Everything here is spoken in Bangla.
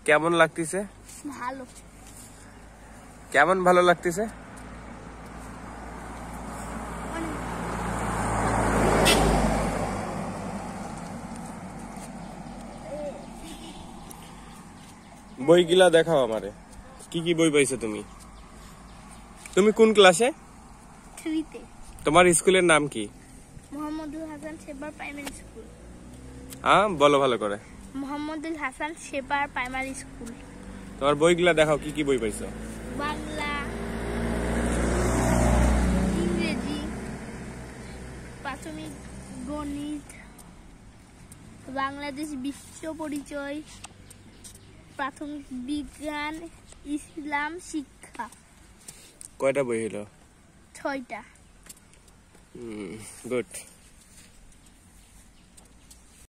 কেমন লাগতেছে? ভালো। কেমন ভালো লাগতেছে? বইগুলা দেখাও আমারে, কি কি বই পাইছো তুমি? তুমি কোন ক্লাসে? 3 তে। তোমার স্কুলের নাম কি? মোহাম্মদুল হাসান সেবার প্রাইমারি স্কুল। বলো ভালো করে। মোহাম্মদুল হাসান সেবার প্রাইমারি স্কুল। তোমার বইগুলা দেখাও, কি কি বই পাইছো? বাংলা, ইংরেজি, প্রাথমিক গণিত, বাংলাদেশ বিশ্ব পরিচয়, প্রাথমিক বিজ্ঞান, ইসলাম শিক্ষা। কয়টা বই হলো? 6টা। গুড।